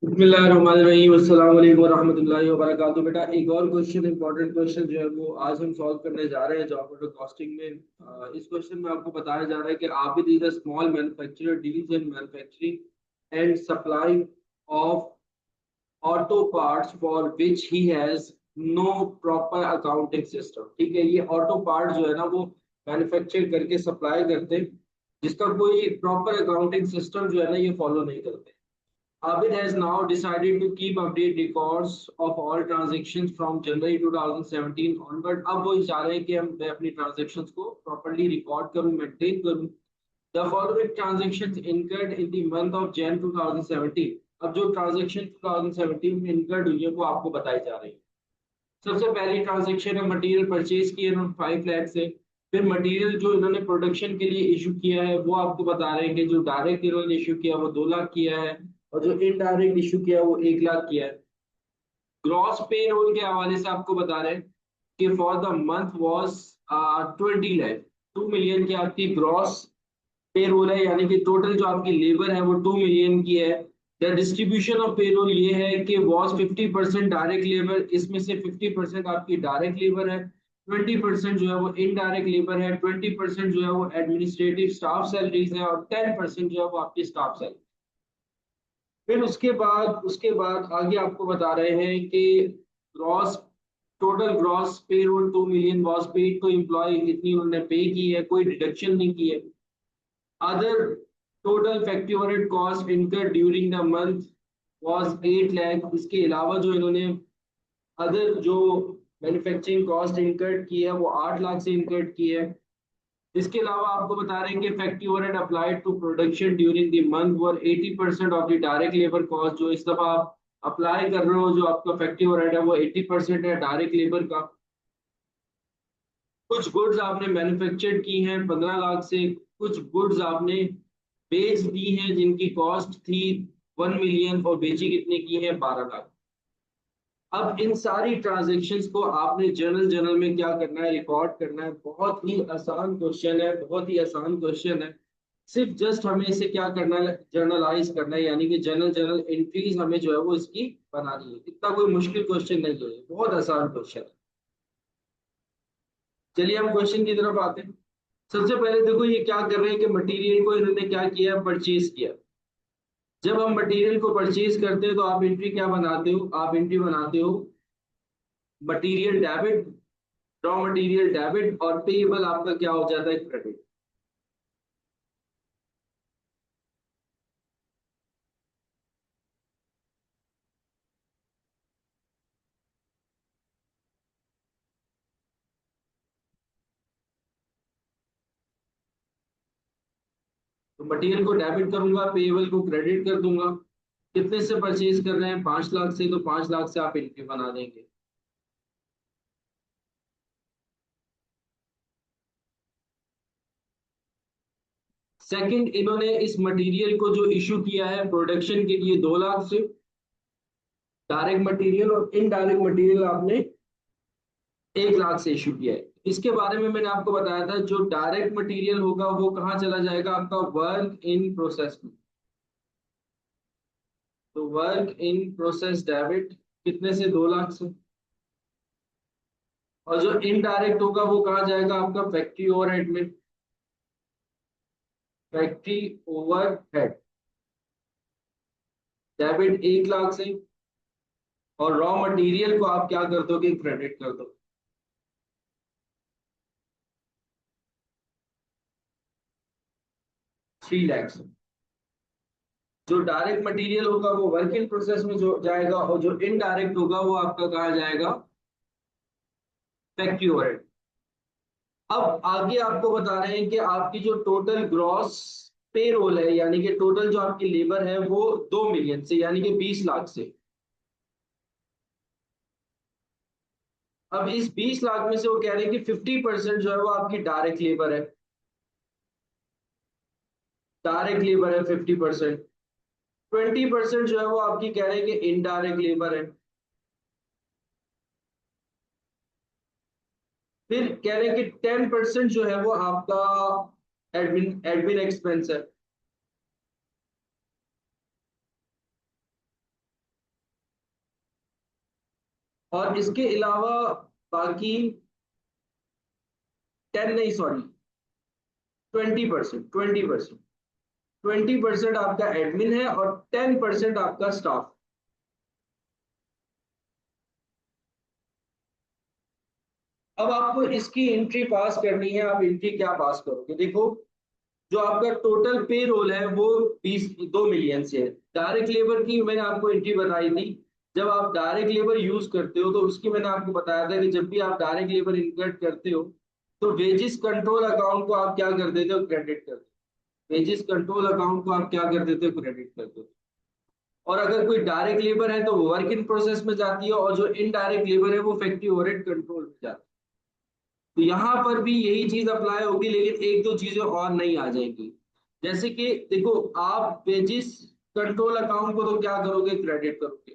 बिस्मिल्लाहिर्रहमानिर्रहीम अस्सलाम वालेकुम रहमतुल्लाहि व बरकातहू। बेटा एक और क्वेश्चन, इंपॉर्टेंट क्वेश्चन जो है वो आज हम सॉल्व करने जा रहे हैं जॉब ऑर्डर कॉस्टिंग में। इस क्वेश्चन में आपको बताया जा रहा है कि Abid is a small manufacturer deals in manufacturing and supply of auto parts for which he has no proper accounting system. ठीक है, ये ऑटो पार्ट जो है ना वो मैन्युफैक्चर करके सप्लाई करते हैं जिसका कोई प्रॉपर अकाउंटिंग सिस्टम जो है ना ये फॉलो नहीं करते। Abid has now decided to keep update records of all transactions from January 2017 onward। अब वो चाह रहे हैं कि मैं अपनी transactions को properly record करूं, maintain करूं। The following transactions incurred in the month of Jan 2017। अब जो transaction 2017 में incurred हुई है वो आपको बताई जा रही है। सबसे पहली ट्रांजेक्शन है मटेरियल परचेज की है 5 लाख से। फिर मटेरियल जो इन्होंने प्रोडक्शन के लिए इशू किया है वो आपको बता रहे हैं कि जो डायरेक्ट इन्होंने इशू किया वो 2 लाख किया है और जो इनडायरेक्ट इशू किया वो 1 लाख किया है। ग्रॉस पे रोल के हवाले से आपको बता रहे हैं कि for the month was 20 lakh, 2 million की आपकी ग्रॉस पेरोल है, यानी कि टोटल जो आपकी लेबर है वो 2 मिलियन की है। द डिस्ट्रीब्यूशन ऑफ पेरोल ये है कि वॉज 50% डायरेक्ट लेबर, इसमें से 50% आपकी डायरेक्ट लेबर है, 20% जो है वो इनडायरेक्ट लेबर है, 20% जो है वो एडमिनिस्ट्रेटिव स्टाफ सैलरीज है और 10% जो है वो आपकी स्टाफ सैलरी। फिर उसके बाद आगे आपको बता रहे हैं कि gross total gross payroll 2 million was paid to employ, इतनी उन्होंने पे की है, कोई डिडक्शन नहीं की है। Other total factory overhead cost incurred during the month was 8 lakh. इसके अलावा जो इन्होंने अदर जो मैन्युफैक्चरिंग कॉस्ट इंकर्ड की है वो 8 लाख से इंकर्ड की है। इसके अलावा आपको बता रहे हैं कि factory overhead applied to production during the month were 80% of the direct labour cost. जो इस दफा आप अप्लाई कर रहे हो जो आपका फैक्ट्री ओवरहेड है वो 80% है डायरेक्ट लेबर का। कुछ गुड्स आपने मैन्युफैक्चर्ड की हैं 15 लाख से, कुछ गुड्स आपने बेच दी हैं जिनकी कॉस्ट थी 1 मिलियन और बेची कितने की है 12 लाख। अब इन सारी ट्रांजेक्शन्स को आपने जर्नल जर्नल में क्या करना है, रिकॉर्ड करना है। बहुत ही आसान क्वेश्चन है, बहुत ही आसान क्वेश्चन है। सिर्फ जस्ट हमें इसे क्या करना है, जर्नलाइज करना है, यानी कि जर्नल जर्नल एंट्रीज हमें जो है वो इसकी बनानी है। इतना कोई मुश्किल क्वेश्चन नहीं है, बहुत आसान क्वेश्चन है। चलिए हम क्वेश्चन की तरफ आते हैं। सबसे पहले देखो ये क्या कर रहे हैं कि मटेरियल को इन्होंने क्या किया, परचेज किया। जब हम मटेरियल को परचेज करते हैं तो आप एंट्री क्या बनाते हो, आप एंट्री बनाते हो material debit, raw material debit और पेएबल आपका क्या हो जाता है, क्रेडिट। तो मटेरियल को डेबिट करूंगा, पेएबल को क्रेडिट कर दूंगा। कितने से परचेज कर रहे हैं, 5 लाख से, तो 5 लाख से आप एंट्री बना देंगे। सेकंड, इन्होंने इस मटेरियल को जो इशू किया है प्रोडक्शन के लिए 2 लाख से, डायरेक्ट मटेरियल, और इनडायरेक्ट मटेरियल आपने 1 लाख से इशू किया है। इसके बारे में मैंने आपको बताया था जो डायरेक्ट मटेरियल होगा वो कहाँ चला जाएगा, आपका वर्क इन प्रोसेस में। तो वर्क इन प्रोसेस डेबिट कितने से, 2 लाख से। और जो इनडायरेक्ट होगा वो कहाँ जाएगा, आपका फैक्ट्री ओवरहेड में, फैक्ट्री ओवरहेड डेबिट 1 लाख से। और रॉ मटेरियल को आप क्या कर दोगे, क्रेडिट कर दो, 3 लाख से। जो डायरेक्ट मटेरियल होगा वो वर्क इन प्रोसेस में जो जाएगा और जो इनडायरेक्ट होगा वो आपका कहाँ जाएगा, फैक्ट्री ओवरहेड। अब आगे आपको बता रहे हैं कि आपकी जो टोटल ग्रॉस पेरोल है, यानी कि टोटल जो आपकी लेबर है वो 2 मिलियन से, यानी कि 20 लाख से। अब इस 20 लाख में से वो कह रहे हैं कि 50% जो है वो आपकी डायरेक्ट लेबर है, डायरेक्ट लेबर है 50%। 20% जो है वो आपकी कह रहे हैं कि इनडायरेक्ट लेबर है। फिर कह रहे हैं कि 10% जो है वो आपका एडमिन एडमिन एक्सपेंस है। और इसके अलावा बाकी 10 नहीं, सॉरी, 20%, 20%, 20% आपका एडमिन है और 10% आपका स्टाफ। अब आपको इसकी एंट्री पास करनी है। आप एंट्री क्या पास करोगे? देखो, जो आपका टोटल पे रोल है वो 2 मिलियन से है। डायरेक्ट लेबर की मैंने आपको एंट्री बताई थी। जब आप डायरेक्ट लेबर यूज करते हो तो उसकी मैंने आपको बताया था कि जब भी आप डायरेक्ट लेबर इनकर्ट करते हो तो वेजिस कंट्रोल अकाउंट को आप क्या कर देते हो? क्रेडिट कर देते हो। वेजिस कंट्रोल अकाउंट को आप क्या कर देते हो? क्रेडिट कर देते हो। और अगर कोई डायरेक्ट लेबर है तो वो वर्क इन प्रोसेस में जाती है, और जो इनडायरेक्ट लेबर है वो फैक्ट्री ओवरहेड कंट्रोल में जाती है। तो यहाँ पर भी यही चीज अप्लाई होगी, लेकिन एक दो चीजें और नहीं आ जाएंगी। जैसे कि देखो, आप वेजिस कंट्रोल अकाउंट को तो क्या करोगे? क्रेडिट करोगे,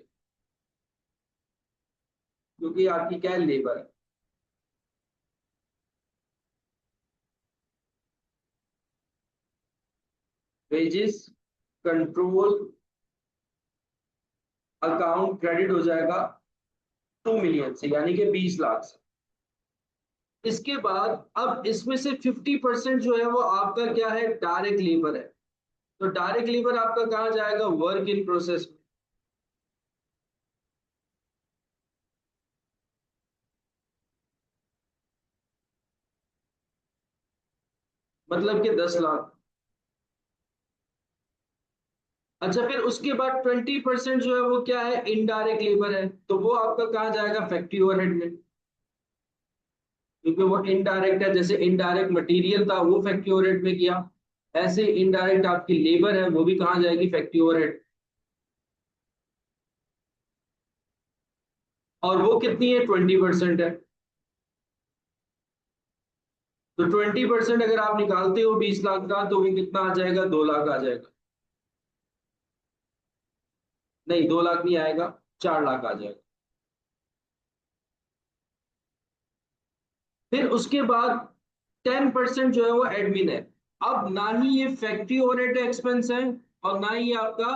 क्योंकि आपकी क्या लेबर है। वेजिस कंट्रोल अकाउंट क्रेडिट हो जाएगा 2 मिलियन से, यानी कि 20 लाख से। इसके बाद अब इसमें से 50% जो है वो आपका क्या है? डायरेक्ट लेबर है। तो डायरेक्ट लेबर आपका कहाँ जाएगा? वर्क इन प्रोसेस में। मतलब कि 10 लाख। अच्छा, फिर उसके बाद 20% जो है वो क्या है? इनडायरेक्ट लेबर है, तो वो आपका कहाँ जाएगा? फैक्ट्री ओवरहेड में, क्योंकि वो इनडायरेक्ट है। जैसे इनडायरेक्ट मटेरियल था वो फैक्ट्री ओवरहेड में किया, ऐसे इनडायरेक्ट आपकी लेबर है वो भी कहाँ जाएगी? Factory overhead. और वो कितनी है? 20% है। तो 20% अगर आप निकालते हो 20 लाख का, तो वो कितना आ जाएगा? 2 लाख आ जाएगा। नहीं, 2 लाख नहीं आएगा, 4 लाख आ जाएगा। फिर उसके बाद 10% जो है वो एडमिन है। अब ना ही ये फैक्ट्री ओवरहेड एक्सपेंस है और ना ही आपका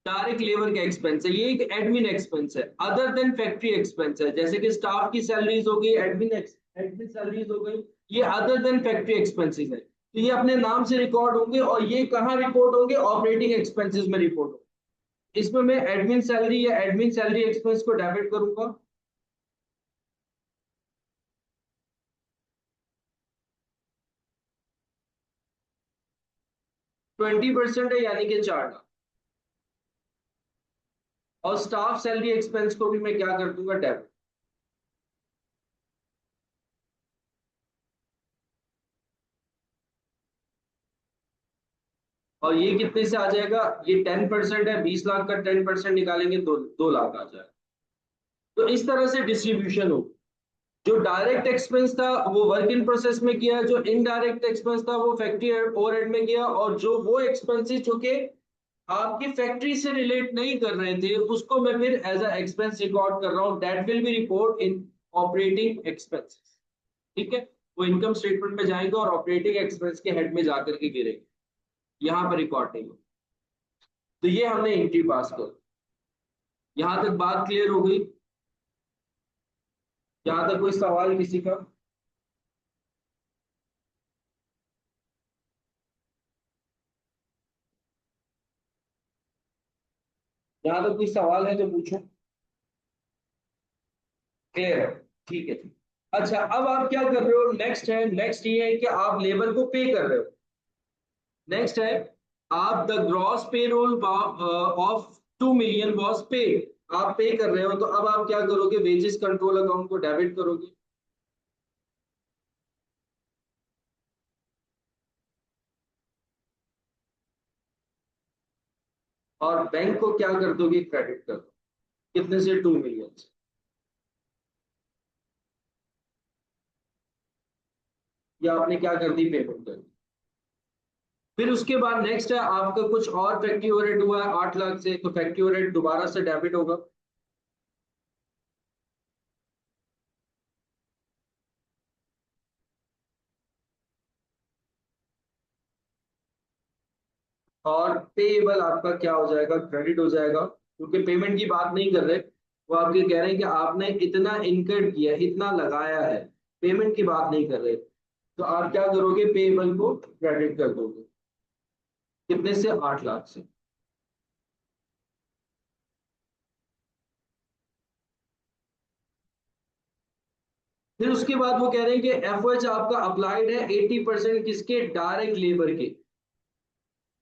डायरेक्ट लेबर का एक्सपेंस है, ये एक एडमिन एक्सपेंस है अदर देन फैक्ट्री एक्सपेंस है। जैसे कि स्टाफ की सैलरीज हो गई, एडमिन सैलरीज हो गई, ये अदर देन फैक्ट्री एक्सपेंसेस है। तो ये अपने नाम से रिकॉर्ड होंगे, और ये कहाँ रिपोर्ट होंगे? ऑपरेटिंग एक्सपेंसेस में रिपोर्ट होंगे। इसमें मैं एडमिन सैलरी या एडमिन सैलरी एक्सपेंस को डेबिट करूंगा। 20% है, यानी कि 4 लाख। और स्टाफ सैलरी एक्सपेंस को भी मैं क्या कर दूंगा? डेबिट। और ये कितने से आ जाएगा? ये 10% है, 20 लाख का 10% निकालेंगे, 2 लाख आ जाएगा। तो इस तरह से डिस्ट्रीब्यूशन हो। जो डायरेक्ट एक्सपेंस था वो वर्क इन प्रोसेस में किया, जो इनडायरेक्ट एक्सपेंस था वो फैक्ट्री ओवरहेड में किया, और जो वो एक्सपेंसेस जो कि आपकी फैक्ट्री से रिलेट नहीं कर रहे थे उसको मैं फिर एज अ एक्सपेंस रिकॉर्ड कर रहा हूँ। That will be report in operating expenses. ठीक है, वो इनकम स्टेटमेंट में जाएंगे और ऑपरेटिंग एक्सपेंस के हेड में जाकर के गिरेंगे, यहाँ पर रिकॉर्ड नहीं हो। तो ये हमने एंट्री पास कर। यहाँ तक बात क्लियर हो गई? यहाँ तक कोई सवाल किसी का? यहाँ तक कोई सवाल है तो पूछो। क्लियर है? ठीक है, ठीक। अच्छा, अब आप क्या कर रहे हो? नेक्स्ट है, नेक्स्ट ये है कि आप लेबर को पे कर रहे हो। नेक्स्ट है, आप द ग्रॉस पे रोल ऑफ 2 मिलियन वॉज पे। आप पे कर रहे हो, तो अब आप क्या करोगे? वेजेस कंट्रोल अकाउंट को डेबिट करोगे। और बैंक को क्या कर दोगे? क्रेडिट कर दो। कितने से? 2 मिलियन से। या आपने क्या कर दी? पेमेंट कर दी। फिर उसके बाद नेक्स्ट है आपका कुछ और फैक्ट्री ओवरहेड हुआ है 8 लाख से, तो फैक्ट्री ओवरहेड दोबारा से डेबिट होगा। और पेएबल आपका क्या हो जाएगा? क्रेडिट हो जाएगा, क्योंकि पेमेंट की बात नहीं कर रहे, वो आपके कह रहे हैं कि आपने इतना इनकर्ड किया, इतना लगाया है, पेमेंट की बात नहीं कर रहे। तो आप क्या करोगे, पेबल को क्रेडिट कर दोगे, कितने से, 8 लाख से। फिर उसके बाद वो कह रहे हैं कि एफओएच आपका अप्लाइड है 80% किसके, डायरेक्ट लेबर के।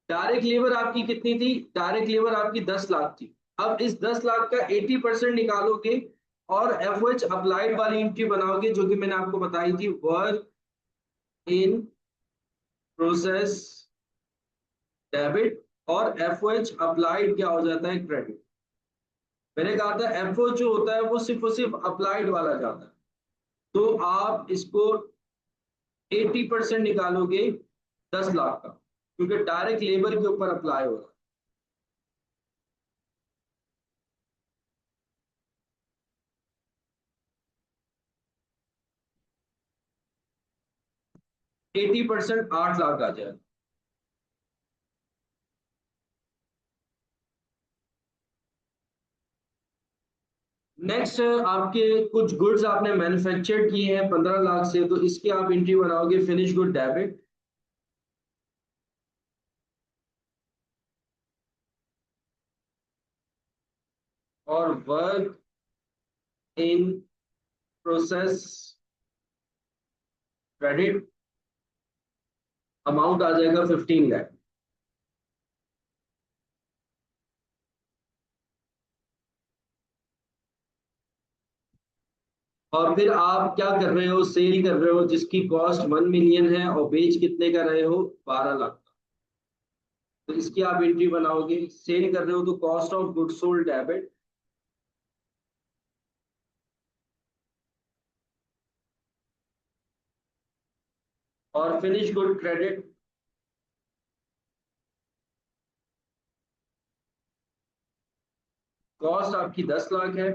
डायरेक्ट लेबर आपकी कितनी थी, डायरेक्ट लेबर आपकी 10 लाख थी। अब इस 10 लाख का 80% निकालोगे और एफओएच अप्लाइड वाली एंट्री बनाओगे, जो कि मैंने आपको बताई थी, वर्क इन प्रोसेस डेबिट, और एफओएच अप्लाइड क्या हो जाता है, क्रेडिट। मैंने कहा था एफओ जो होता है वो सिर्फ और सिर्फ अप्लाइड वाला जाता है। तो आप इसको 80% निकालोगे 10 लाख का, क्योंकि डायरेक्ट लेबर के ऊपर अप्लाई हो रहा 80%, 8 लाख आ जाए। नेक्स्ट, आपके कुछ गुड्स आपने मैन्युफैक्चर किए हैं 15 लाख से, तो इसकी आप एंट्री बनाओगे, फिनिश गुड डेबिट, और work in process credit, amount आ जाएगा 15 लाख। और फिर आप क्या कर रहे हो, सेल कर रहे हो जिसकी कॉस्ट 1 मिलियन है और बेच कितने का रहे हो, 12 लाख। तो इसकी आप एंट्री बनाओगे, सेल कर रहे हो तो cost of good sold debit, और फिनिश गुड क्रेडिट, कॉस्ट आपकी 10 लाख है,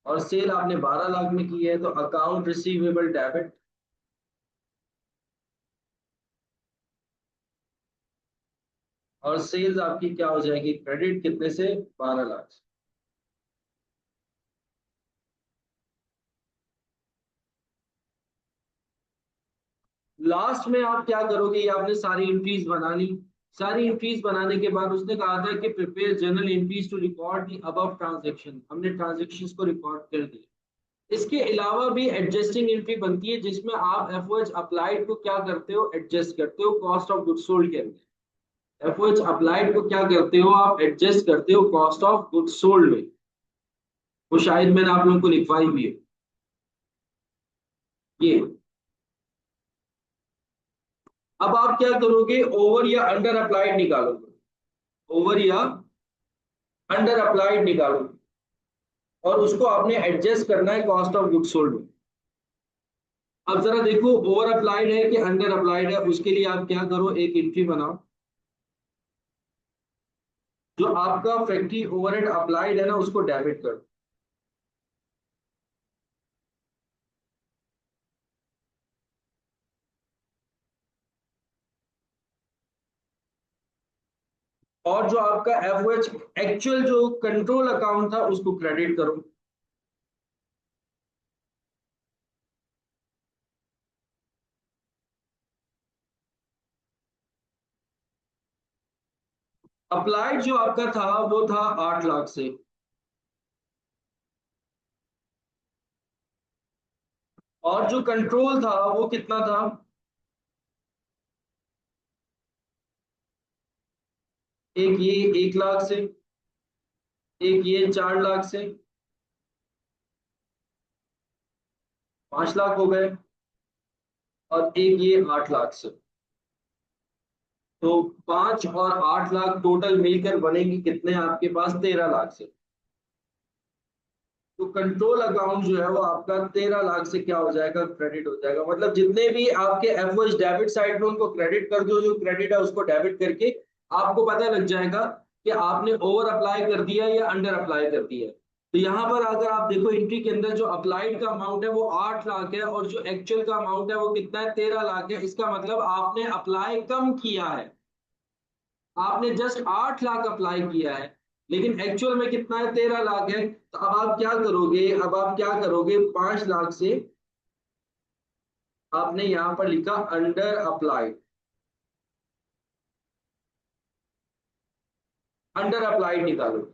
और सेल आपने 12 लाख में की है, तो अकाउंट रिसीवेबल डेबिट, और सेल्स आपकी क्या हो जाएगी, क्रेडिट, कितने से, 12 लाख से। लास्ट में आप क्या करोगे, ये आपने सारी एंट्रीज बना ली। सारी एंट्रीज बनाने के बाद उसने कहा था कि prepare journal entries to record the above transaction, हमने ट्रांजैक्शंस को रिकॉर्ड कर दिया। इसके अलावा भी एडजस्टिंग एंट्री बनती है, जिसमें आप एफओएच अप्लाइड को क्या करते हो, एडजस्ट करते हो कॉस्ट ऑफ गुड्स सोल्ड के अंदर। एफओएच अप्लाइड को क्या करते हो, आप एडजस्ट करते हो कॉस्ट ऑफ गुड्स सोल्ड में। वो शायद मैंने आप लोगों को लिखवाई भी है ये। अब आप क्या करोगे, ओवर या अंडर अप्लाइड निकालोगे, ओवर या अंडर अप्लाइड निकालोगे, और उसको आपने एडजस्ट करना है कॉस्ट ऑफ गुड्स सोल्ड में। अब जरा देखो ओवर अप्लाइड है कि अंडर अप्लाइड है, उसके लिए आप क्या करो, एक एंट्री बनाओ, जो आपका फैक्ट्री ओवरहेड अप्लाइड है ना उसको डेबिट करो। और जो आपका एफओएच एक्चुअल जो कंट्रोल अकाउंट था उसको क्रेडिट करो। अप्लाइड जो आपका था वो था 8 लाख से, और जो कंट्रोल था वो कितना था, एक ये 1 लाख से, एक ये 4 लाख से, 5 लाख हो गए, और एक ये 8 लाख से। तो 5 और 8 लाख टोटल मिलकर बनेगी कितने आपके पास, 13 लाख से। तो कंट्रोल अकाउंट जो है वो आपका 13 लाख से क्या हो जाएगा, क्रेडिट हो जाएगा। मतलब जितने भी आपके एफओएच डेबिट साइड में उनको क्रेडिट कर दो, जो क्रेडिट है उसको डेबिट करके आपको पता लग जाएगा कि आपने ओवर अप्लाई कर दिया या अंडर अप्लाई कर दिया। तो यहाँ पर अगर आप देखो एंट्री के अंदर जो अप्लाइड का अमाउंट है वो 8 लाख है, और जो एक्चुअल का अमाउंट है वो कितना है, 13 लाख है। इसका मतलब आपने अप्लाई कम किया है। आपने जस्ट 8 लाख अप्लाई किया है, लेकिन एक्चुअल में कितना है, 13 लाख है। तो अब आप क्या करोगे, अब आप क्या करोगे, 5 लाख से आपने यहां पर लिखा अंडर अप्लाइड, अंडर अप्लाइड निकालो।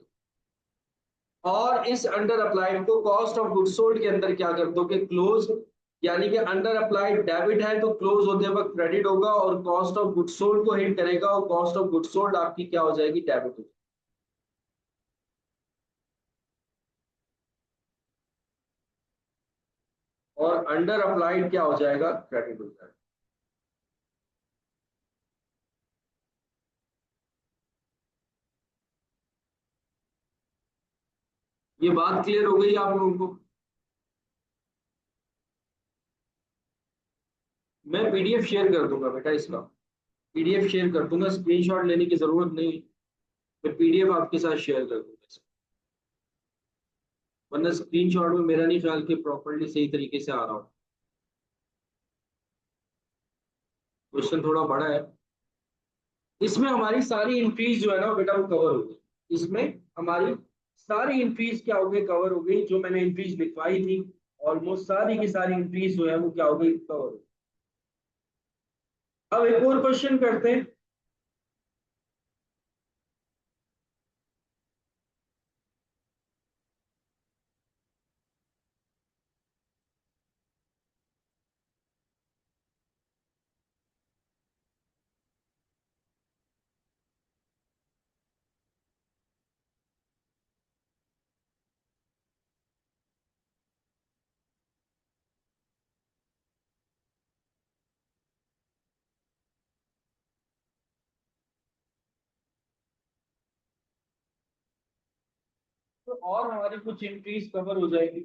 और इस अंडर अप्लाइड को कॉस्ट ऑफ गुड्स सोल्ड के अंदर क्या कर दोगे, क्लोज। यानी कि अंडर अप्लाइड डेबिट है तो क्लोज होते वक्त क्रेडिट होगा, और कॉस्ट ऑफ गुड्स सोल्ड को हिट करेगा, और कॉस्ट ऑफ गुड्स सोल्ड आपकी क्या हो जाएगी, डेबिट हो जाएगी। और अंडर अप्लाइड क्या हो जाएगा, क्रेडिट हो जाएगा। ये बात क्लियर हो गई आप लोगों को। मैं पीडीएफ शेयर कर दूंगा बेटा इसका, पीडीएफ शेयर कर दूंगा, स्क्रीनशॉट लेने की जरूरत नहीं। मैं पीडीएफ आपके साथ शेयर कर दूंगा इसका। वरना स्क्रीनशॉट में मेरा नहीं ख्याल कि प्रॉपरली सही तरीके से आ रहा हो। क्वेश्चन थोड़ा बड़ा है। इसमें हमारी सारी एंट्रीज जो है ना बेटा वो कवर हो गई। इसमें हमारी सारी एंट्रीज क्या हो गई, कवर हो गई। जो मैंने एंट्रीज लिखवाई थी ऑलमोस्ट सारी की सारी एंट्रीज जो है वो क्या हो गई, कवर हो गई। अब एक और क्वेश्चन करते हैं। तो और हमारी कुछ एंट्रीज कवर हो जाएगी।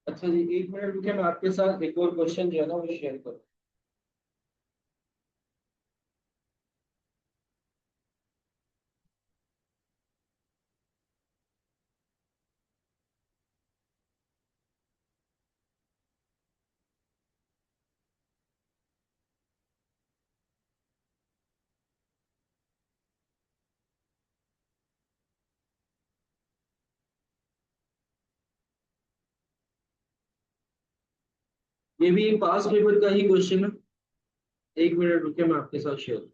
अच्छा जी, 1 मिनट रुके, मैं आपके साथ एक और क्वेश्चन जो है ना वो शेयर करूँ। ये भी एक पास पेपर का ही क्वेश्चन है। 1 मिनट रुके, मैं आपके साथ शेयर।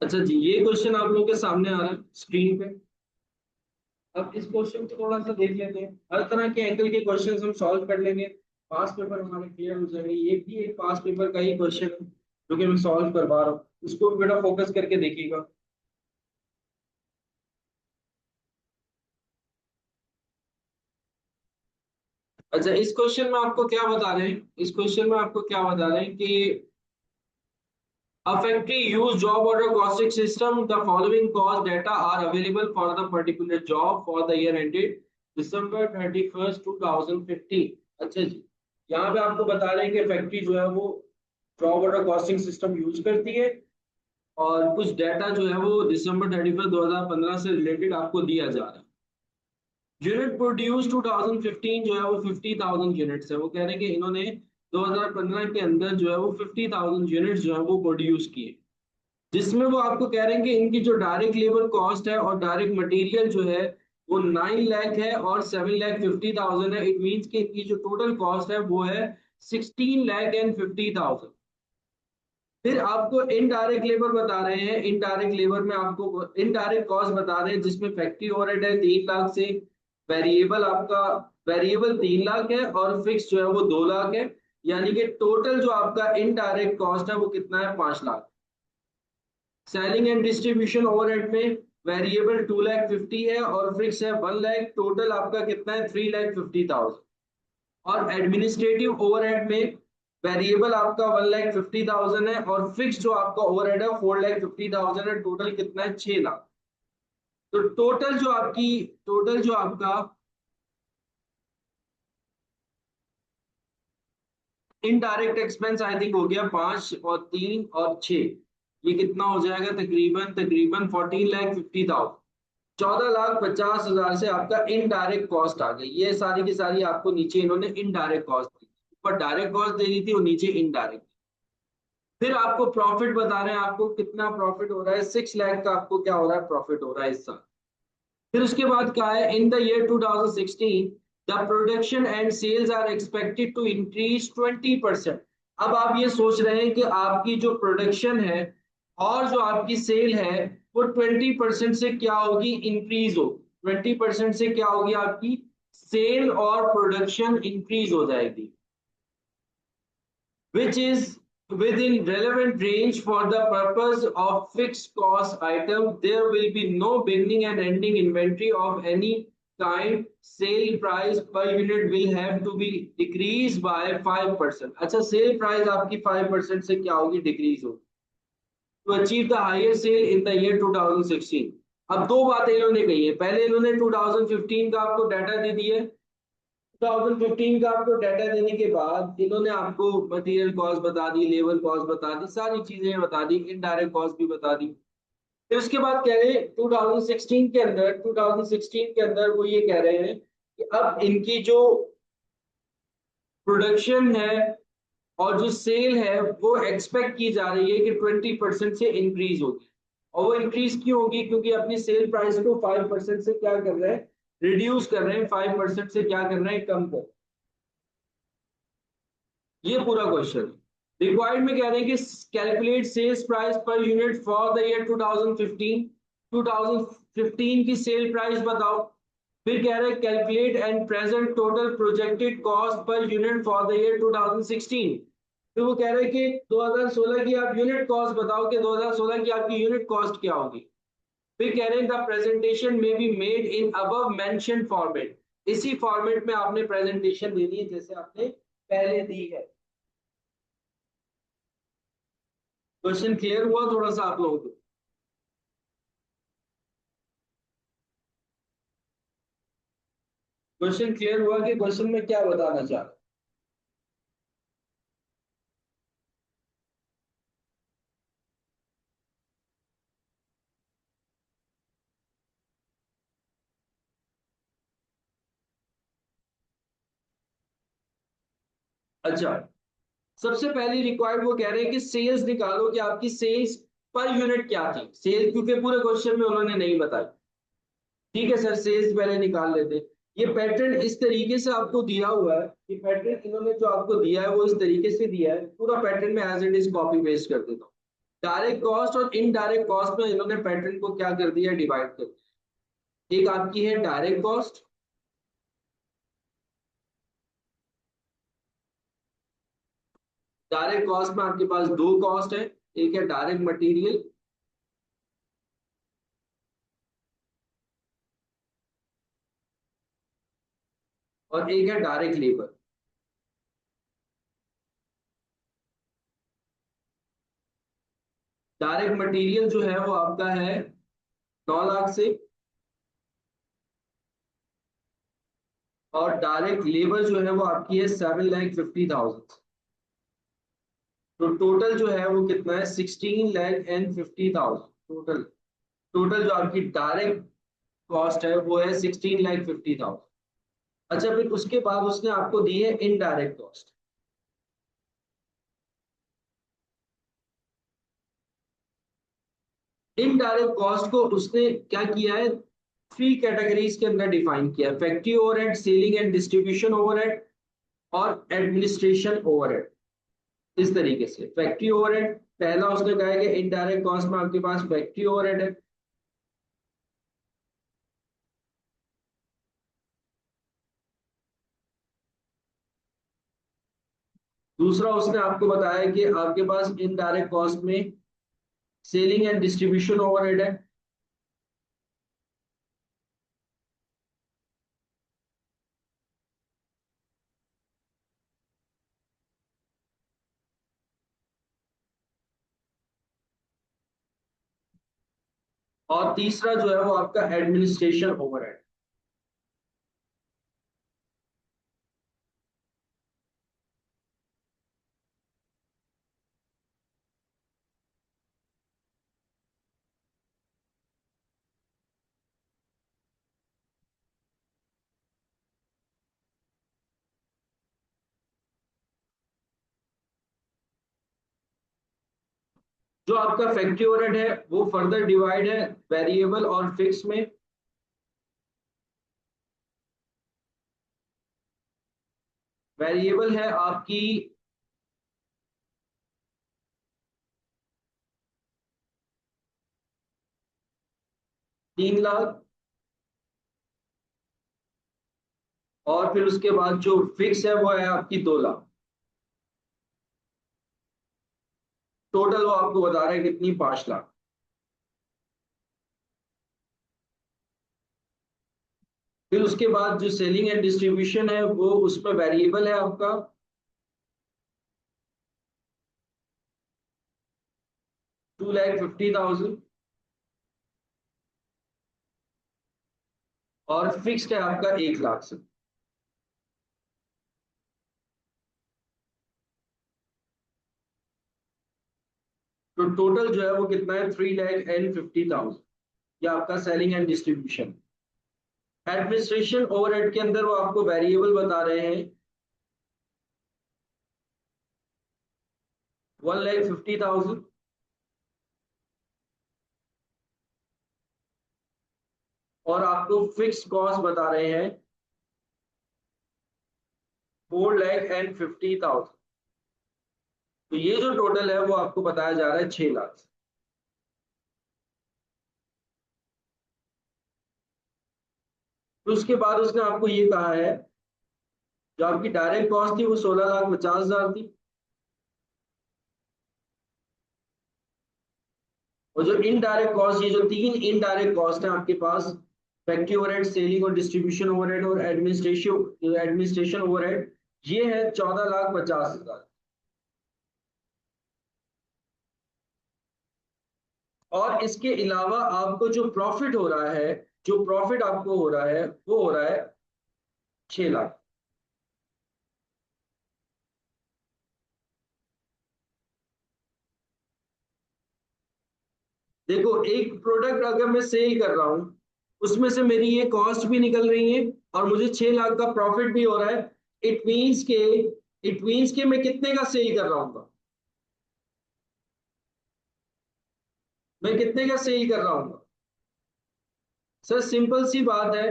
अच्छा जी, ये क्वेश्चन आप लोगों के सामने आ रहा है स्क्रीन पे। अब इस क्वेश्चन को थोड़ा सा देख लेते हैं। हर तरह के एंगल के क्वेश्चन हम सॉल्व कर लेंगे, पास पेपर हमारे क्लियर हो जाएंगे। ये भी एक पास पेपर का ही क्वेश्चन है जो कि मैं सॉल्व करवा रहा हूँ, इसको भी बेटा फोकस करके देखिएगा। अच्छा, इस क्वेश्चन में आपको क्या बता रहे हैं, इस क्वेश्चन में आपको क्या बता रहे हैं कि a factory use job order costing system. The following cost data are available for the particular job for the year ended December 31st 2015। अच्छा जी, यहाँ पे आपको बता रहे हैं कि फैक्ट्री जो है वो job order costing system use करती है, और कुछ डाटा जो है वो December 31st 2015 से रिलेटेड आपको दिया जा रहा है। यूनिट प्रोड्यूस 2015 जो है वो 50,000 यूनिट्स है। वो कह रहे हैं कि इन्होंने 2015 के अंदर जो है वो 50,000 यूनिट्स जो है वो प्रोड्यूस किए, जिसमें वो आपको कह रहे हैं कि इनकी जो डायरेक्ट लेबर कॉस्ट है और डायरेक्ट मटेरियल जो है वो 9 लाख है और 7,50,000 है। इट मींस कि इनकी जो टोटल कॉस्ट है वो है 16,50,000। फिर आपको इनडायरेक्ट लेबर बता रहे हैं, इनडायरेक्ट लेबर में आपको इनडायरेक्ट कॉस्ट बता रहे हैं, जिसमें फैक्ट्री ओवरहेड है 3 लाख से, वेरिएबल आपका वेरिएबल 3 लाख है और फिक्स जो है वो 2 लाख है। यानी कि टोटल जो आपका इनडायरेक्ट कॉस्ट है वो कितना है, 5 lakh. Selling and distribution overhead में वेरिएबल 2,50,000 है और फिक्स है 1 लाख। टोटल आपका कितना है, 3,50,000। और एडमिनिस्ट्रेटिव ओवरहेड में वेरिएबल आपका 1,50,000 है और फिक्स जो आपका ओवरहेड है 4,50,000 है। टोटल कितना है, 6 लाख। तो टोटल जो आपका इनडायरेक्ट एक्सपेंस आई थिंक हो गया 5 और 3 और 6, ये कितना हो जाएगा, तकरीबन तकरीबन 14,50,000। 14,50,000 से आपका इनडायरेक्ट कॉस्ट आ गई। ये सारी की सारी आपको नीचे इन्होंने इनडायरेक्ट कॉस्ट दी, ऊपर डायरेक्ट कॉस्ट दे दी थी और नीचे इनडायरेक्ट। फिर आपको प्रॉफिट बता रहे हैं, आपको कितना प्रॉफिट हो रहा है, 6 लाख का आपको क्या हो रहा है, प्रॉफिट हो रहा है इस साल। फिर उसके बाद क्या है, in the year 2016 the production and sales are expected to increase 20%। अब आप ये सोच रहे हैं कि आपकी जो प्रोडक्शन है और जो आपकी सेल है वो 20% से क्या होगी, इंक्रीज होगी। 20% से क्या होगी, आपकी सेल और प्रोडक्शन इंक्रीज हो जाएगी, which is within relevant range for the purpose of fixed cost item. There will be no beginning and ending inventory of any kind. Sale price per unit will have to be decreased by 5%। अच्छा, sale price आपकी 5% से क्या होगी, decrease होगी, to achieve the higher sale in the year 2016। अब दो बातें इन्होंने कही है। पहले इन्होंने 2015 का आपको डाटा दे दिया है, 2015 का आपको डाटा देने के बाद इन्होंने आपको मटेरियल कॉस्ट बता दी, लेबर कॉस्ट बता दी, सारी चीजें बता दी, इनडायरेक्ट कॉस्ट भी बता दी। फिर उसके बाद कह रहे हैं 2016 के अंदर वो ये कह रहे हैं कि अब इनकी जो प्रोडक्शन है और जो सेल है वो एक्सपेक्ट की जा रही है कि 20% से इंक्रीज होगी। और वो इंक्रीज क्यों होगी, क्योंकि अपनी सेल प्राइस को 5% से क्या कर रहे हैं, रिड्यूस कर रहे हैं, 5% से क्या कर रहे हैं, कम कर। ये पूरा क्वेश्चन रिक्वायर्ड में कह रहे हैं कि calculate sales price per unit for the year 2015। 2015 की सेल प्राइस बताओ। फिर कह रहे हैं calculate and present total projected cost per unit for the year 2016। फिर वो कह रहे हैं कि 2016 की आप यूनिट कॉस्ट बताओ कि 2016 की आपकी यूनिट कॉस्ट क्या होगी। फिर कह रहे हैं द प्रेजेंटेशन में be made in above mention format. इसी फॉर्मेट में आपने प्रेजेंटेशन देनी है जैसे आपने पहले दी है। क्वेश्चन क्लियर हुआ थोड़ा सा आप लोगों को? क्वेश्चन क्लियर हुआ कि क्वेश्चन में क्या बताना चाह रहे हैं? अच्छा, सबसे पहली रिक्वायर्ड वो कह रहे हैं कि सेल्स निकालो कि आपकी सेल्स पर यूनिट क्या थी। सेल्स क्योंकि पूरे क्वेश्चन में उन्होंने नहीं बताया। ठीक है सर, सेल्स पहले निकाल लेते। ये पैटर्न इस तरीके से आपको दिया हुआ है, ये पैटर्न इन्होंने जो आपको दिया है वो इस तरीके से दिया है। पूरा पैटर्न में as it is copy paste कर देता हूँ। डायरेक्ट कॉस्ट और इनडायरेक्ट कॉस्ट में इन्होंने पैटर्न को क्या कर दिया, डिवाइड कर दिया। एक आपकी है डायरेक्ट कॉस्ट, डायरेक्ट कॉस्ट में आपके पास दो कॉस्ट है, एक है डायरेक्ट मटेरियल और एक है डायरेक्ट लेबर। डायरेक्ट मटेरियल जो है वो आपका है 9 लाख से, और डायरेक्ट लेबर जो है वो आपकी है 7,50,000। तो टोटल जो है वो कितना है, 16,50,000 टोटल। टोटल जो आपकी डायरेक्ट कॉस्ट है वो है 16,50,000। अच्छा, फिर उसके बाद उसने आपको दी है इनडायरेक्ट कॉस्ट। इनडायरेक्ट कॉस्ट को उसने क्या किया है, थ्री कैटेगरीज के अंदर डिफाइन किया है: factory overhead, selling and distribution overhead और एडमिनिस्ट्रेशन ओवरहेड। इस तरीके से फैक्ट्री ओवरहेड पहला उसने कहा है कि इनडायरेक्ट कॉस्ट में आपके पास फैक्ट्री ओवरहेड है। दूसरा उसने आपको बताया कि आपके पास इनडायरेक्ट कॉस्ट में सेलिंग एंड डिस्ट्रीब्यूशन ओवरहेड है। और तीसरा जो है वो आपका एडमिनिस्ट्रेशन ओवरहेड। जो आपका फैक्ट्री ओवरहेड है वो फर्दर डिवाइड है वेरिएबल और फिक्स में। वेरिएबल है आपकी 3 लाख, और फिर उसके बाद जो फिक्स है वो है आपकी 2 लाख। टोटल वो आपको बता रहा है कितनी, 5 लाख। फिर उसके बाद जो सेलिंग एंड डिस्ट्रीब्यूशन है वो उसमें वेरिएबल है आपका 2,50,000, और फिक्स्ड है आपका 1 लाख से। तो टोटल जो है वो कितना है, 3,50,000। ये आपका selling and distribution. Administration overhead के अंदर वो आपको वेरिएबल बता रहे हैं 1,50,000, और आपको फिक्स कॉस्ट बता रहे हैं 4,50,000। तो ये जो टोटल है वो आपको बताया जा रहा है 6 लाख। तो उसके बाद उसने आपको ये कहा है, जो आपकी डायरेक्ट कॉस्ट थी वो 16,50,000 थी, और जो इनडायरेक्ट कॉस्ट, ये जो तीन इनडायरेक्ट कॉस्ट है आपके पास, फैक्ट्री ओवरहेड, सेलिंग और डिस्ट्रीब्यूशन ओवरहेड और एडमिनिस्ट्रेशन एडमिनिस्ट्रेशन ओवरहेड, ये है 14,50,000। और इसके अलावा आपको जो प्रॉफिट हो रहा है, जो प्रॉफिट आपको हो रहा है वो हो रहा है 6 लाख। देखो, एक प्रोडक्ट अगर मैं सेल कर रहा हूं, उसमें से मेरी ये कॉस्ट भी निकल रही है और मुझे 6 लाख का प्रॉफिट भी हो रहा है। इट मीन्स के इट मीन्स के मैं कितने का सेल कर रहा हूँ, मैं कितने का सेल कर रहा हूँ। सर सिंपल सी बात है,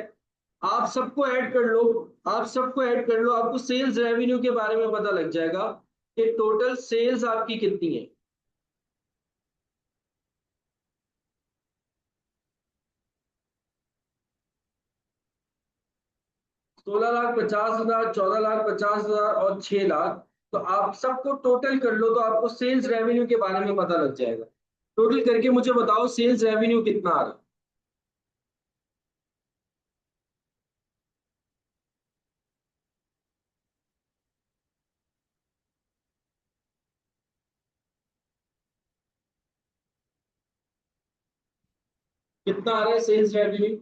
आप सबको ऐड कर लो, आप सबको ऐड कर लो, आपको सेल्स रेवेन्यू के बारे में पता लग जाएगा कि टोटल सेल्स आपकी कितनी है। 16,50,000, 14,50,000 और 6 लाख। तो आप सबको टोटल कर लो तो आपको सेल्स रेवेन्यू के बारे में पता लग जाएगा। टोटल करके मुझे बताओ सेल्स रेवेन्यू कितना आ रहा है। कितना आ रहा है सेल्स रेवेन्यू?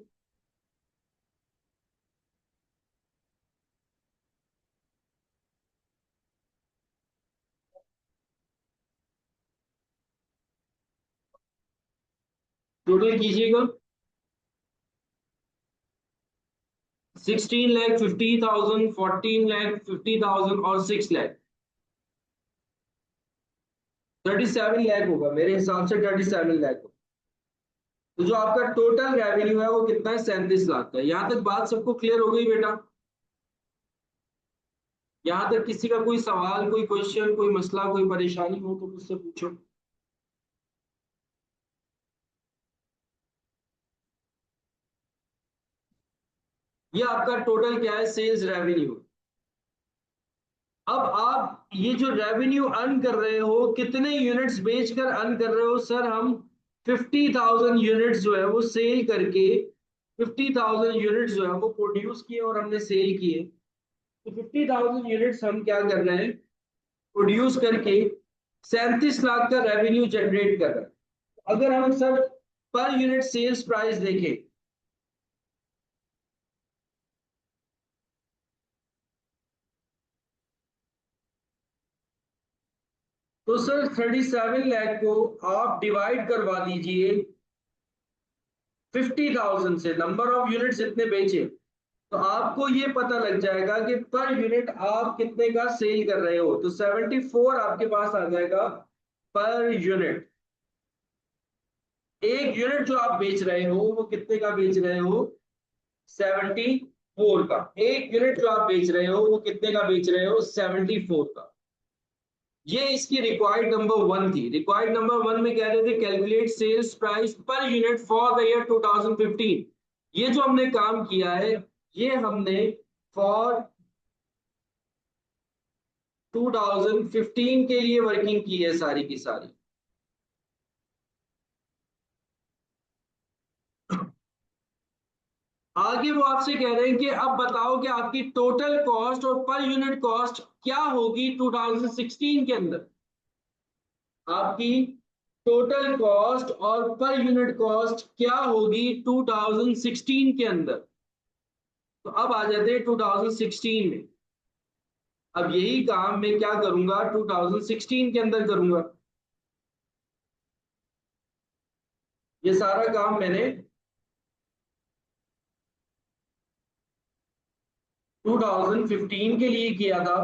टोटल कीजिएगा। 16,50,000, 14,50,000 और 6 लाख। 37 लाख होगा मेरे हिसाब से, 37 लाख। तो जो आपका टोटल रेवेन्यू है वो कितना है? 37 लाख का। यहाँ तक बात सबको क्लियर हो गई बेटा? यहाँ तक किसी का कोई सवाल, कोई क्वेश्चन, कोई मसला, कोई परेशानी हो तो मुझसे पूछो। ये आपका टोटल क्या है? Sales revenue. अब आप ये जो रेवेन्यू अर्न कर रहे हो, कितने यूनिट्स बेचकर अर्न कर रहे हो? सर हम 50,000 यूनिट्स जो है वो सेल करके, 50,000 यूनिट्स जो है वो प्रोड्यूस किए और हमने सेल किए। तो 50,000 यूनिट्स हम क्या कर रहे हैं? प्रोड्यूस करके 37 लाख का रेवेन्यू जनरेट कर रहे हैं। अगर हम sir per unit sales price देखें, तो सर 37 लाख को आप डिवाइड करवा दीजिए 50,000 से, नंबर ऑफ यूनिट्स इतने बेचे, तो आपको ये पता लग जाएगा कि पर यूनिट आप कितने का सेल कर रहे हो। तो 74 आपके पास आ जाएगा पर यूनिट। एक यूनिट जो आप बेच रहे हो वो कितने का बेच रहे हो? 74 का। एक यूनिट जो आप बेच रहे हो वो कितने का बेच रहे हो? 74 का। ये इसकी रिक्वायर्ड नंबर वन थी। रिक्वायर्ड नंबर वन में कह रहे थे calculate sales price per unit for the year 2015। ये जो हमने काम किया है, ये हमने फॉर 2015 के लिए वर्किंग की है सारी की सारी। आगे वो आपसे कह रहे हैं कि अब बताओ कि आपकी टोटल कॉस्ट और पर यूनिट कॉस्ट क्या होगी 2016 के अंदर। आपकी टोटल कॉस्ट और पर यूनिट कॉस्ट क्या होगी 2016 के अंदर। तो अब आ जाते हैं 2016 में। अब यही काम मैं क्या करूंगा 2016 के अंदर करूंगा। ये सारा काम मैंने 2015 के लिए किया था।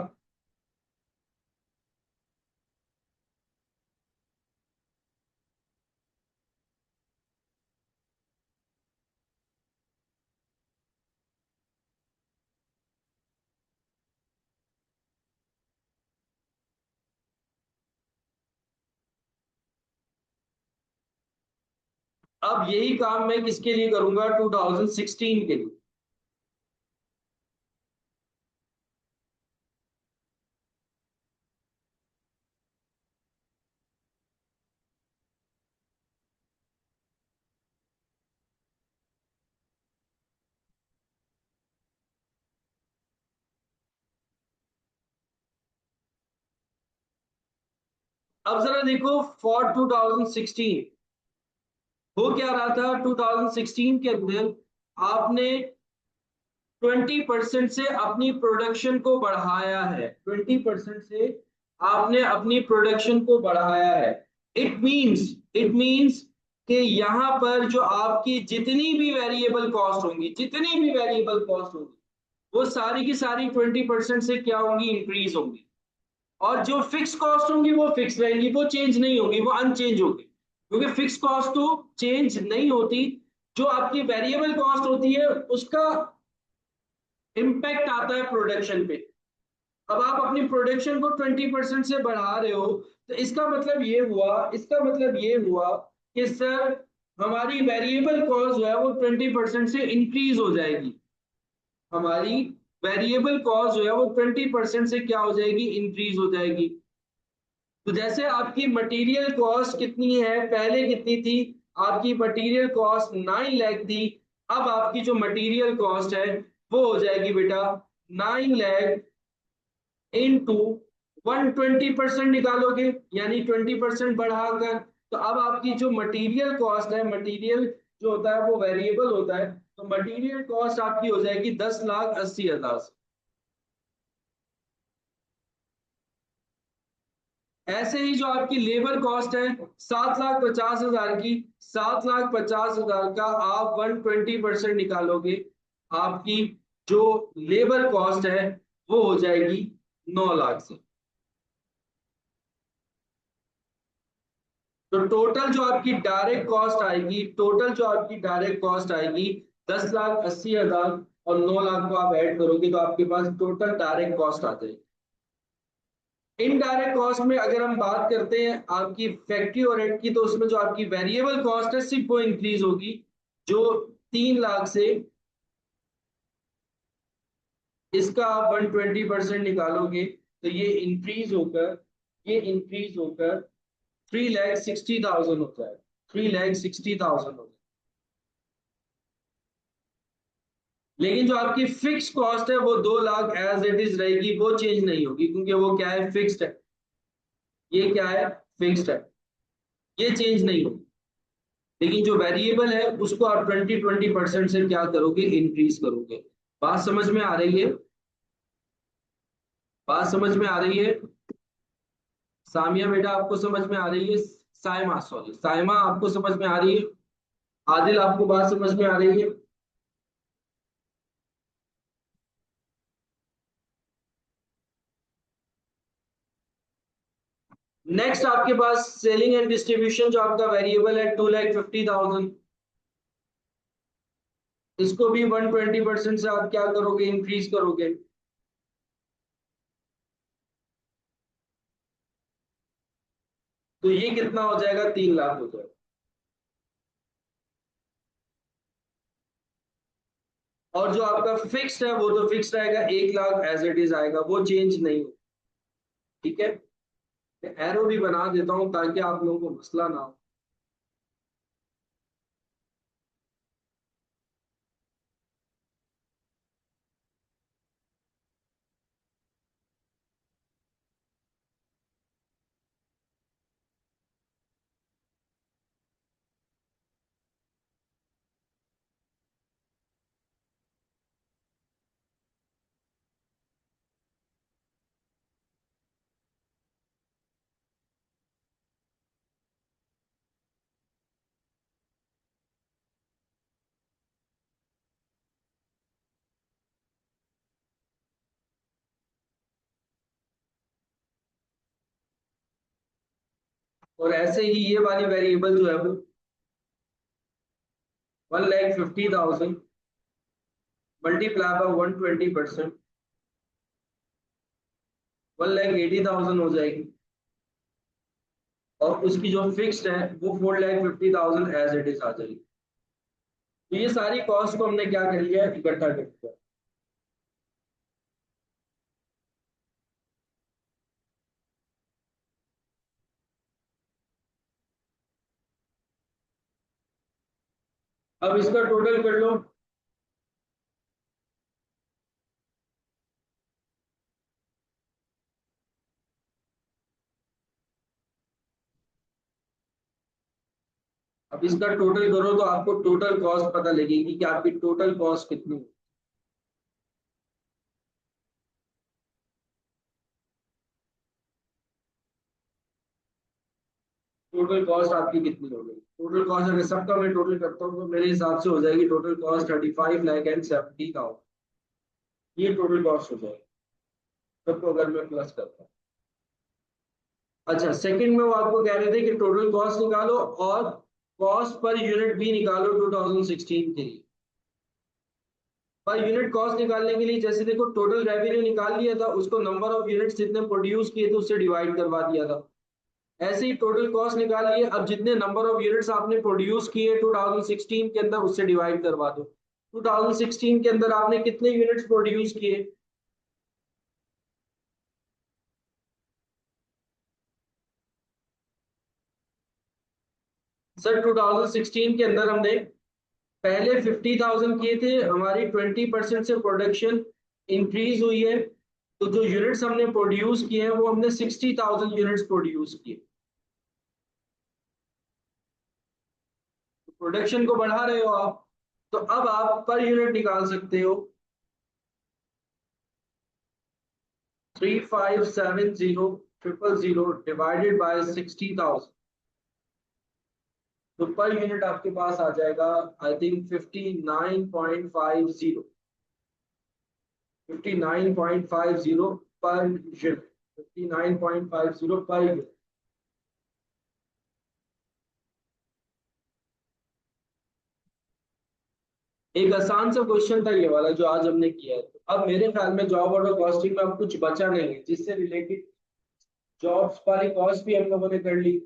अब यही काम मैं किसके लिए करूंगा 2016 के लिए। अब जरा देखो फॉर 2016 हो क्या रहा था। 2016 के अंदर आपने 20% से अपनी प्रोडक्शन को बढ़ाया है। 20% से आपने अपनी प्रोडक्शन को बढ़ाया है। इट मींस कि यहाँ पर जो आपकी जितनी भी वेरिएबल कॉस्ट होंगी, जितनी भी वेरिएबल कॉस्ट होगी, वो सारी की सारी 20% से क्या होंगी? इंक्रीज होंगी। और जो फिक्स कॉस्ट होंगी वो फिक्स रहेंगी, वो चेंज नहीं होगी, वो अनचेंज होगी। क्योंकि फिक्स कॉस्ट तो चेंज नहीं होती। जो आपकी वेरिएबल कॉस्ट होती है उसका इम्पैक्ट आता है प्रोडक्शन पे। अब आप अपनी प्रोडक्शन को 20% से बढ़ा रहे हो, तो इसका मतलब ये हुआ कि सर हमारी वेरिएबल कॉस्ट जो है वो 20% से इंक्रीज हो जाएगी। हमारी वेरिएबल कॉस्ट जो है वो 20% से क्या हो जाएगी, इंक्रीज हो जाएगी। तो जैसे आपकी मटेरियल कॉस्ट कितनी है, पहले कितनी थी, आपकी मटेरियल कॉस्ट 9 लाख थी। अब आपकी जो मटेरियल कॉस्ट है वो हो जाएगी बेटा 9 लाख इंटू 120% निकालोगे, यानी 20% बढ़ाकर। तो अब आपकी जो मटेरियल कॉस्ट है, मटेरियल जो होता है वो वेरिएबल होता है, तो मटेरियल कॉस्ट आपकी हो जाएगी 10,80,000। ऐसे ही जो आपकी लेबर कॉस्ट है 7,50,000 की, 7,50,000 का आप 120% निकालोगे, आपकी जो लेबर कॉस्ट है वो हो जाएगी 9 लाख से। तो टोटल जो आपकी डायरेक्ट कॉस्ट आएगी, टोटल जो आपकी डायरेक्ट कॉस्ट आएगी 10,80,000, और 9 लाख को आप ऐड करोगे तो आपके पास टोटल डायरेक्ट कॉस्ट आ जाएगी। इनडायरेक्ट कॉस्ट में अगर हम बात करते हैं आपकी फैक्ट्री ओवरहेड की, तो उसमें जो आपकी वेरिएबल कॉस्ट है सिर्फ वो इंक्रीज होगी, जो 3 लाख से इसका आप 120% निकालोगे तो ये इंक्रीज होकर 3,60,000 हो जाए, 3,60,000 हो जाए। लेकिन जो आपकी फिक्स कॉस्ट है वो 2 लाख एज इट इज रहेगी, वो चेंज नहीं होगी, क्योंकि वो क्या है, फिक्स्ड है। ये क्या है, फिक्स्ड है, ये चेंज नहीं होगी। लेकिन जो वेरिएबल है उसको आप 20% से क्या करोगे, इंक्रीज करोगे। बात समझ में आ रही है, बात समझ में आ रही है। सामिया बेटा आपको समझ में आ रही है, साइमा सॉरी साइमा आपको समझ में आ रही है, आदिल आपको बात समझ में आ रही है। नेक्स्ट आपके पास सेलिंग एंड डिस्ट्रीब्यूशन, जो आपका वेरिएबल है 2,50,000, इसको भी 120% से आप क्या करोगे, इंक्रीज करोगे। तो ये कितना हो जाएगा, 3 लाख हो जाएगा। और जो आपका फिक्स्ड है वो तो फिक्स रहेगा, 1 लाख एज इट इज आएगा, वो चेंज नहीं हो। ठीक है, एरो भी बना देता हूं ताकि आप लोगों को मसला ना हो। और ऐसे ही ये वाली वेरिएबल जो है वो 1,50,000 मल्टीप्लाई बाय 120%, 1,80,000 हो जाएगी। और उसकी जो फिक्स्ड है वो 4,50,000 एज इट इज आ जाएगी। तो ये सारी कॉस्ट को हमने क्या कर लिया है, इकट्ठा कर लिया। अब इसका टोटल कर लो। अब इसका टोटल करो तो आपको टोटल कॉस्ट पता लगेगी कि आपकी टोटल कॉस्ट कितनी है। टोटल कॉस्ट आपकी कितनी हो गई, टोटल कॉस्ट अगर सबका मैं टोटल करता हूँ तो मेरे हिसाब से हो जाएगी टोटल कॉस्ट 35,70,000। ये टोटल कॉस्ट हो जाएगी सबको अगर मैं प्लस करता हूँ। अच्छा, सेकंड में वो आपको कह रहे थे कि टोटल कॉस्ट निकालो और कॉस्ट पर यूनिट भी निकालो 2016 के लिए। पर यूनिट कॉस्ट निकालने के लिए जैसे देखो, टोटल रेवेन्यू निकाल लिया था, उसको नंबर ऑफ यूनिट्स जितने प्रोड्यूस किए थे उससे डिवाइड करवा दिया था। ऐसे ही टोटल कॉस्ट निकाल लिए, अब जितने नंबर ऑफ यूनिट्स आपने प्रोड्यूस किए 2016 के अंदर उससे डिवाइड करवा दो। 2016 के अंदर आपने कितने यूनिट्स प्रोड्यूस किए? सर 2016 के अंदर हमने पहले 50,000 किए थे, हमारी 20% से प्रोडक्शन इंक्रीज हुई है, तो जो यूनिट्स हमने प्रोड्यूस किए हैं वो हमने 60,000 यूनिट्स प्रोड्यूस किए। प्रोडक्शन को बढ़ा रहे हो आप, तो अब आप पर यूनिट निकाल सकते हो। 3570,000 डिवाइडेड बाय 60,000, तो पर यूनिट आपके पास आ जाएगा I think 59.50, 59.50 per unit, 59.50 per unit. एक आसान सा क्वेश्चन था ये वाला जो आज हमने किया है। तो अब मेरे ख्याल में जॉब ऑर्डर कॉस्टिंग में अब कुछ बचा नहीं है, जिससे रिलेटेड जॉब्स वाली कॉस्ट भी हम लोगों ने कर ली।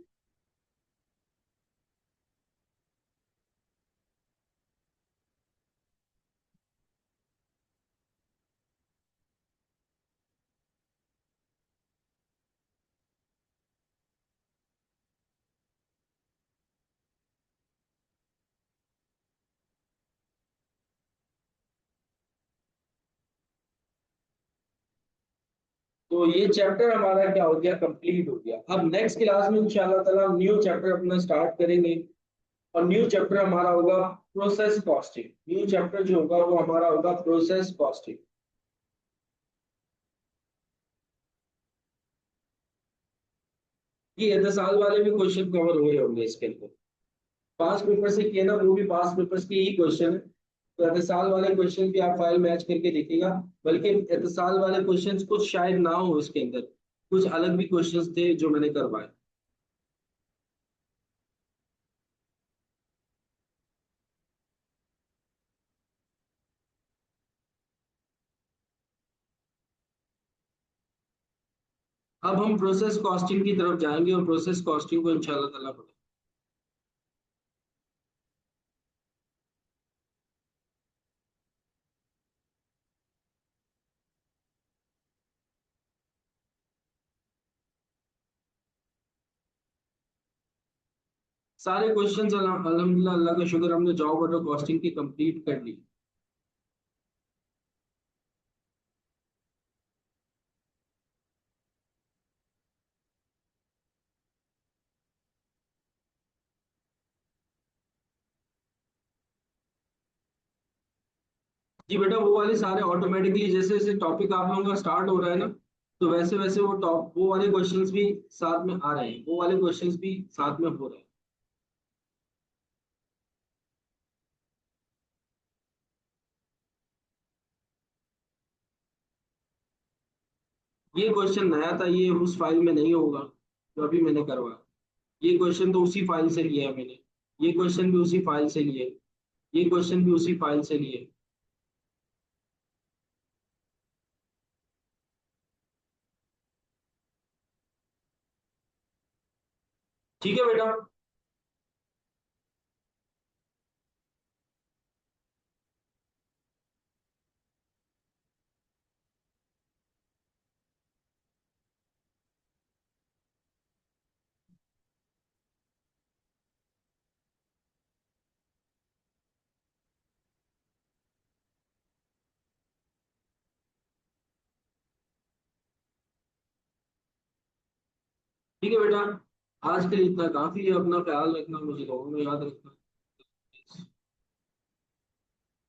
तो ये चैप्टर हमारा क्या हो गया, कंप्लीट हो गया। अब नेक्स्ट क्लास में इंशाल्लाह ताला न्यू चैप्टर अपना स्टार्ट करेंगे, और न्यू चैप्टर हमारा होगा प्रोसेस कॉस्टिंग। न्यू चैप्टर जो होगा वो हमारा होगा प्रोसेस कॉस्टिंग। ये 10 साल वाले भी क्वेश्चन कवर हुए होंगे इसके अंदर, पास पेपर से किए ना, वो भी पास पेपर्स के ही क्वेश्चन है। तो 10 साल वाले क्वेश्चन भी आप फाइल मैच करके देखिएगा। बल्कि 10 साल वाले क्वेश्चंस कुछ शायद ना हो इसके अंदर, कुछ अलग भी क्वेश्चंस थे जो मैंने करवाए। अब हम प्रोसेस कॉस्टिंग की तरफ जाएंगे और प्रोसेस कॉस्टिंग को इंशाल्लाह ताला पढ़ेंगे। सारे क्वेश्चंस अल्हम्दुलिल्लाह, अल्लाह का शुक्र, हमने जॉब ऑर्डर कॉस्टिंग की कंप्लीट कर ली। जी बेटा, वो वाले सारे ऑटोमेटिकली जैसे जैसे टॉपिक आप लोगों का स्टार्ट हो रहा है ना, तो वैसे वैसे वो वाले क्वेश्चंस भी साथ में आ रहे हैं, वो वाले क्वेश्चंस भी साथ में हो रहे हैं। ये क्वेश्चन नया था, ये उस फाइल में नहीं होगा जो अभी मैंने करवाया। ये क्वेश्चन तो उसी फाइल से लिया है मैंने, ये क्वेश्चन भी उसी फाइल से लिए, ये क्वेश्चन भी उसी फाइल से लिए। ठीक है बेटा। ठीक है बेटा, आज के लिए इतना काफी है। अपना ख्याल रखना, मुझे लोगों में याद रखना।